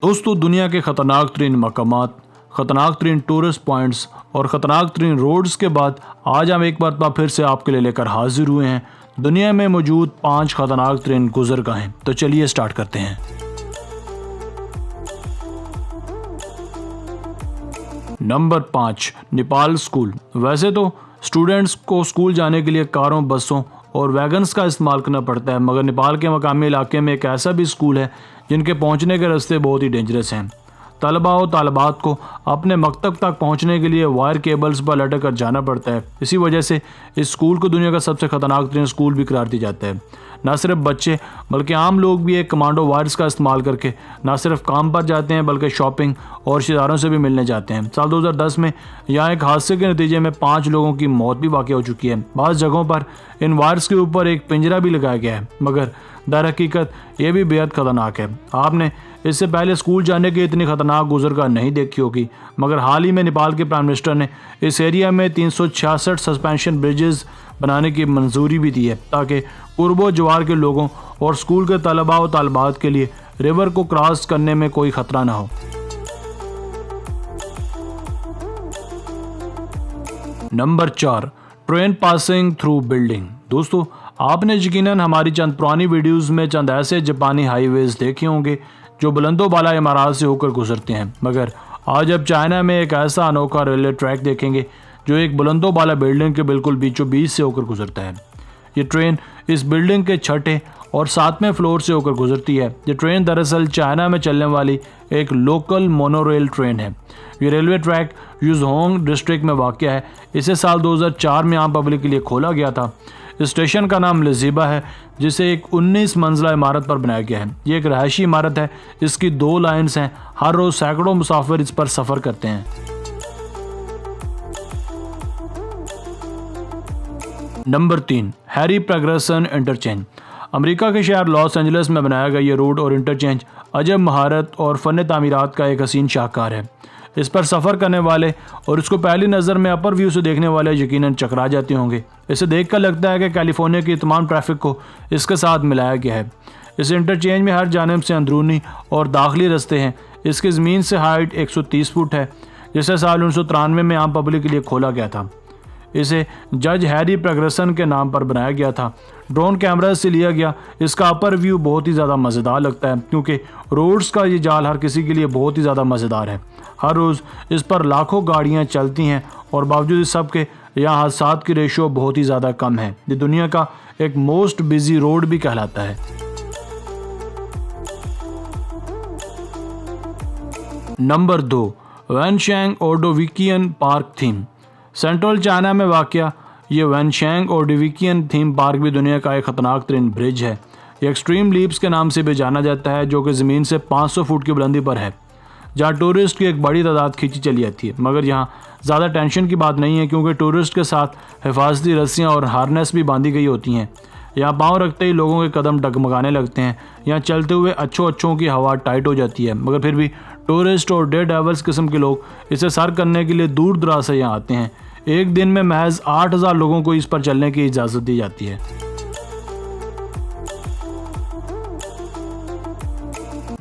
दोस्तों, दुनिया के ख़तरनाक तरीन मकामात, ख़तरनाक तरीन टूरिस्ट पॉइंट्स और ख़तरनाक तरीन रोड्स के बाद आज हम एक बार फिर से आपके लिए लेकर हाजिर हुए हैं दुनिया में मौजूद 5 ख़तरनाक तरीन गुज़रगाहें। तो चलिए स्टार्ट करते हैं। Number 5, Nepal school. वैसे तो स्टूडेंट्स को स्कूल जाने के लिए कारों, बसों और वैगन्स का इस्तेमाल करना पड़ता है, मगर नेपाल के मकामी इलाके में एक ऐसा भी स्कूल है जिनके पहुंचने के रास्ते बहुत ही डेंजरस हैं। तलबा और तालबात को अपने मकतब तक पहुंचने के लिए वायर केबल्स पर लटक कर जाना पड़ता है। इसी वजह से इस स्कूल को दुनिया का सबसे ख़तरनाक तरीन स्कूल भी करार दिया जाता है। न सिर्फ बच्चे बल्कि आम लोग भी एक कमांडो वायर्स का इस्तेमाल करके न सिर्फ काम पर जाते हैं बल्कि शॉपिंग और रिश्तेदारों से भी मिलने जाते हैं। साल 2010 में यहाँ एक हादसे के नतीजे में 5 लोगों की मौत भी वाक़ हो चुकी है। बाज़ जगहों पर इन वायर्स के ऊपर एक पिंजरा भी लगाया गया है, मगर दर हकीकत ये भी बेहद ख़तरनाक है। आपने इससे पहले स्कूल जाने की इतनी ख़तरनाक गुज़रगाह नहीं देखी होगी, मगर हाल ही में नेपाल के प्राइम मिनिस्टर ने इस एरिया में 366 सस्पेंशन ब्रिजेस बनाने की मंजूरी भी दी है, ताकि कुर्बो जवार के लोगों और स्कूल के तलबा और तालबात के लिए रिवर को क्रॉस करने में कोई खतरा ना हो। Number 4, train passing through building. दोस्तों, आपने यकीनन हमारी चंद पुरानी वीडियोस में चंद ऐसे जापानी हाईवेज देखे होंगे जो बुलंदो बाला इमारत से होकर गुजरते हैं, मगर आज अब चाइना में एक ऐसा अनोखा रेलवे ट्रैक देखेंगे जो एक बुलंदो बाला बिल्डिंग के बिल्कुल बीचों बीच से होकर गुजरता है। ये ट्रेन इस बिल्डिंग के 6ठे और 7वें फ्लोर से होकर गुजरती है। ये ट्रेन दरअसल चाइना में चलने वाली एक लोकल मोनोरेल ट्रेन है। ये रेलवे ट्रैक यूजहोंग डिस्ट्रिक्ट में वाक़या है। इसे साल 2004 में आम पब्लिक के लिए खोला गया था। इस स्टेशन का नाम लिजिबा है, जिसे एक 19 मंजिला इमारत पर बनाया गया है। ये एक रहायशी इमारत है। इसकी 2 लाइन्स हैं। हर रोज़ सैकड़ों मुसाफिर इस पर सफ़र करते हैं। Number 3, Harry progression interchange. America के शहर लॉस एंजलिस में बनाया गया ये रोड और इंटरचेंज अजब महारत और फ़न तामीरात का एक हसीन शाहकार है। इस पर सफ़र करने वाले और इसको पहली नज़र में अपर व्यू से देखने वाले यकीनन चकरा जाते होंगे। इसे देखकर लगता है कि कैलिफोर्निया की तमाम ट्रैफिक को इसके साथ मिलाया गया है। इस इंटरचेंज में हर जानिब से अंदरूनी और दाखिली रास्ते हैं। इसकी ज़मीन से हाइट 130 फुट है, जिसे साल 1993 में आम पब्लिक के लिए खोला गया था। इसे जज हैरी प्रोग्रेसन के नाम पर बनाया गया था। ड्रोन कैमरा से लिया गया। इसका अपर व्यू बहुत ही ज़्यादा मज़ेदार लगता है, क्योंकि रोड्स का ये जाल हर किसी के लिए बहुत ही ज़्यादा मज़ेदार है। हर रोज़ इस पर लाखों गाड़ियाँ चलती हैं और बावजूद इस सब के यहाँ हादसात की रेशो बहुत ही ज़्यादा कम है। ये दुनिया का एक मोस्ट बिजी रोड भी कहलाता है। नंबर 2, वैनशैंग Ordovician park theme. Central China में वाक़या ये वैनशैंग ओर्डोविकियन थीम पार्क भी दुनिया का एक ख़तरनाक तरीन ब्रिज है। ये एक्सट्रीम लीप्स के नाम से भी जाना जाता है, जो कि ज़मीन से 500 फुट की बुलंदी पर है, जहाँ टूरिस्ट की एक बड़ी तादाद खींची चली जाती है। मगर यहाँ ज़्यादा टेंशन की बात नहीं है, क्योंकि टूरिस्ट के साथ हिफाजती रस्सियाँ और हार्नेस भी बांधी गई होती हैं। यहाँ पाँव रखते ही लोगों के कदम डगमगाने लगते हैं। यहाँ चलते हुए अच्छों की हवा टाइट हो जाती है, मगर फिर भी टूरिस्ट और डेयर डेविल्स किस्म के लोग इसे सर करने के लिए दूर दराज से यहाँ आते हैं। एक दिन में महज 8000 लोगों को इस पर चलने की इजाज़त दी जाती है।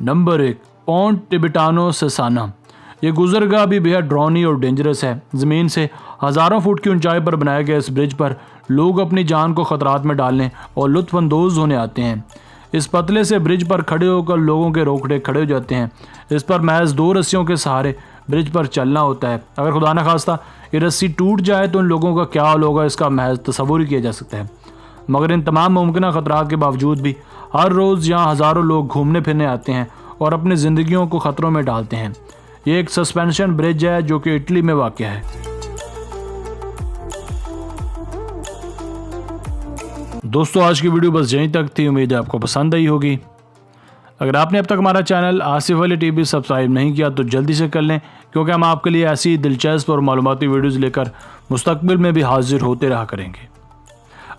Number 1, Pont Tibetano Cesana. ये गुजरगाह भी बेहद ड्रोनी और डेंजरस है। ज़मीन से हज़ारों फुट की ऊंचाई पर बनाए गए इस ब्रिज पर लोग अपनी जान को ख़तरात में डालने और लुत्फ़अंदोज़ होने आते हैं। इस पतले से ब्रिज पर खड़े होकर लोगों के रोकड़े खड़े हो जाते हैं। इस पर महज 2 रस्सियों के सहारे ब्रिज पर चलना होता है। अगर खुदा न खास्ता ये रस्सी टूट जाए तो उन लोगों का क्या हाल होगा, इसका महज तसव्वुर ही किया जा सकता है। मगर इन तमाम मुमकिन ख़तरात के बावजूद भी हर रोज़ यहाँ हज़ारों लोग घूमने फिरने आते हैं और अपनी ज़िंदगियों को ख़तरों में डालते हैं। ये एक सस्पेंशन ब्रिज है जो कि इटली में वाक़या है। दोस्तों, आज की वीडियो बस यहीं तक थी। उम्मीद है आपको पसंद आई होगी। अगर आपने अब तक हमारा channel Asif Ali TV subscribe नहीं किया तो जल्दी से कर लें, क्योंकि हम आपके लिए ऐसी दिलचस्प और मालूमाती वीडियोज़ लेकर मुस्तकबिल में भी हाजिर होते रहा करेंगे।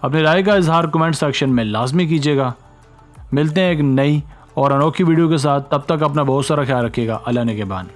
अपनी राय का इजहार कमेंट सेक्शन में लाजमी कीजिएगा। मिलते हैं एक नई और अनोखी वीडियो के साथ। तब तक अपना बहुत सारा ख्याल रखिएगा। अल्लाह ने के बान।